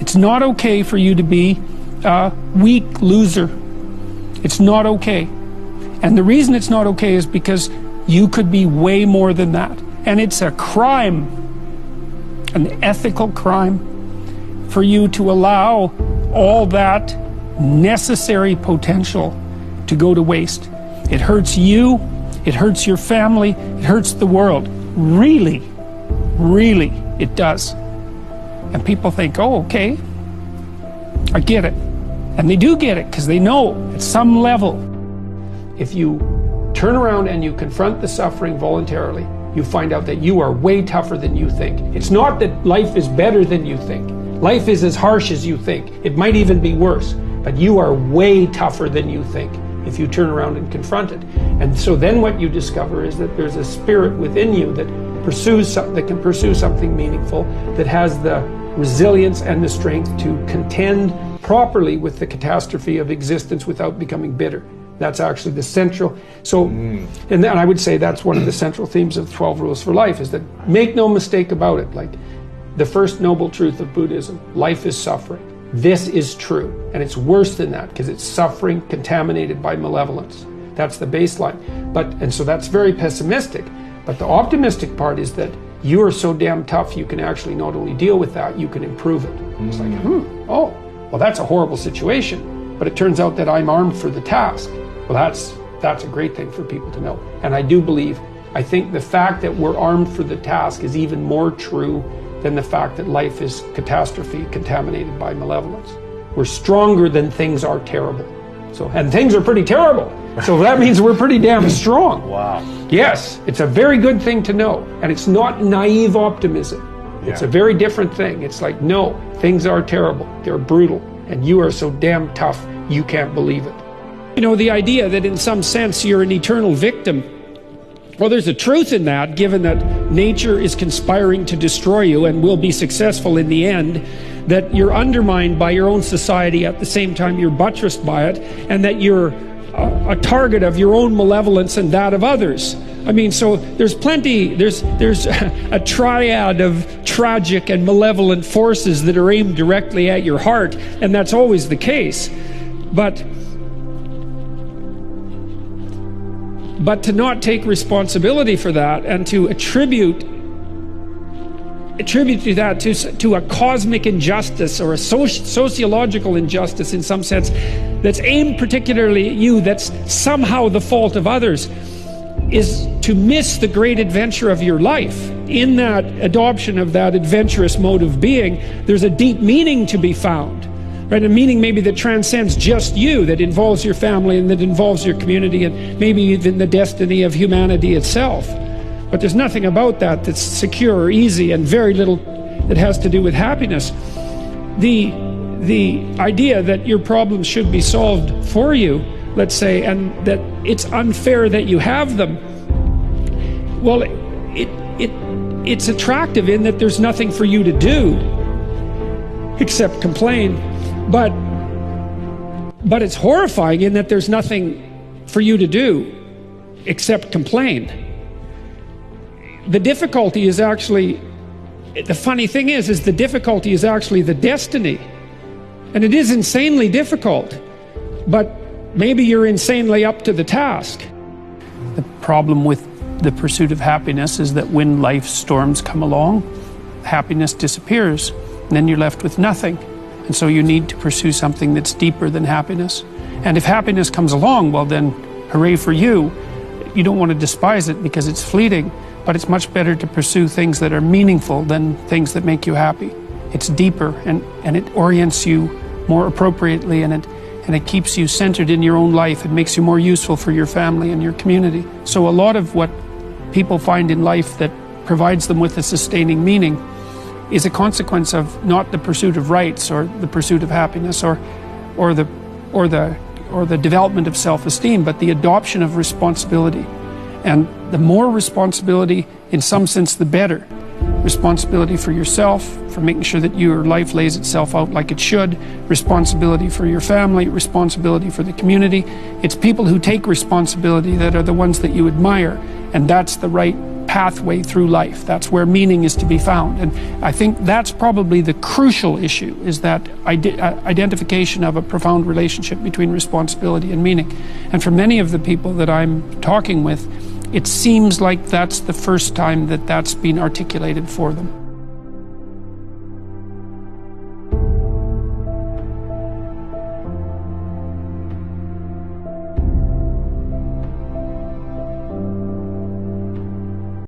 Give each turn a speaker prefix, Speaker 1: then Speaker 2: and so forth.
Speaker 1: It's not okay for you to be a weak loser. It's not okay. And the reason it's not okay is because you could be way more than that. And it's a crime, an ethical crime, for you to allow all that necessary potential to go to waste. It hurts you, it hurts your family, it hurts the world. Really, really, it does. And people think, oh, okay, I get it. And they do get it, because they know at some level, if you turn around and you confront the suffering voluntarily, you find out that you are way tougher than you think. It's not that life is better than you think. Life is as harsh as you think. It might even be worse, but you are way tougher than you think if you turn around and confront it. And so then what you discover is that there's a spirit within you that can pursue something meaningful, that has the resilience and the strength to contend properly with the catastrophe of existence without becoming bitter. That's actually the central, and then I would say that's one of the central themes of 12 Rules for Life, is that make no mistake about it, like the first noble truth of Buddhism, life is suffering. This is true, and it's worse than that, because it's suffering contaminated by malevolence. That's the baseline. And so that's very pessimistic, but the optimistic part is that you are so damn tough, you can actually not only deal with that, you can improve it. It's like, oh, well, that's a horrible situation, but it turns out that I'm armed for the task. Well, that's a great thing for people to know. And I think the fact that we're armed for the task is even more true than the fact that life is catastrophe contaminated by malevolence. We're stronger than things are terrible. And things are pretty terrible. So that means we're pretty damn strong.
Speaker 2: Wow.
Speaker 1: Yes, it's a very good thing to know. And it's not naive optimism. Yeah. It's a very different thing. It's like, no, things are terrible. They're brutal. And you are so damn tough, you can't believe it. You know, the idea that in some sense you're an eternal victim, well, there's a truth in that, given that nature is conspiring to destroy you and will be successful in the end, that you're undermined by your own society at the same time you're buttressed by it, and that you're a target of your own malevolence and that of others. I mean, so there's a triad of tragic and malevolent forces that are aimed directly at your heart, and that's always the case. But to not take responsibility for that and to attribute to that to a cosmic injustice or a sociological injustice in some sense that's aimed particularly at you, that's somehow the fault of others, is to miss the great adventure of your life. In that adoption of that adventurous mode of being, there's a deep meaning to be found. Right, a meaning maybe that transcends just you, that involves your family and that involves your community and maybe even the destiny of humanity itself. But there's nothing about that that's secure or easy, and very little that has to do with happiness. The idea that your problems should be solved for you, let's say, and that it's unfair that you have them, well, it's attractive in that there's nothing for you to do except complain. But it's horrifying in that there's nothing for you to do except complain. The difficulty is actually, the funny thing is the difficulty is actually the destiny. And it is insanely difficult, but maybe you're insanely up to the task. The problem with the pursuit of happiness is that when life's storms come along, happiness disappears, and then you're left with nothing. And so you need to pursue something that's deeper than happiness. And if happiness comes along, well then, hooray for you. You don't want to despise it because it's fleeting, but it's much better to pursue things that are meaningful than things that make you happy. It's deeper, and it orients you more appropriately, and it keeps you centered in your own life. It makes you more useful for your family and your community. So a lot of what people find in life that provides them with a sustaining meaning is a consequence of not the pursuit of rights or the pursuit of happiness or the development of self-esteem, but the adoption of responsibility. And the more responsibility, in some sense, the better. Responsibility for yourself, for making sure that your life lays itself out like it should. Responsibility for your family, responsibility for the community. It's people who take responsibility that are the ones that you admire, and that's the right pathway through life. That's where meaning is to be found. And I think that's probably the crucial issue, is that identification of a profound relationship between responsibility and meaning. And for many of the people that I'm talking with, it seems like that's the first time that that's been articulated for them.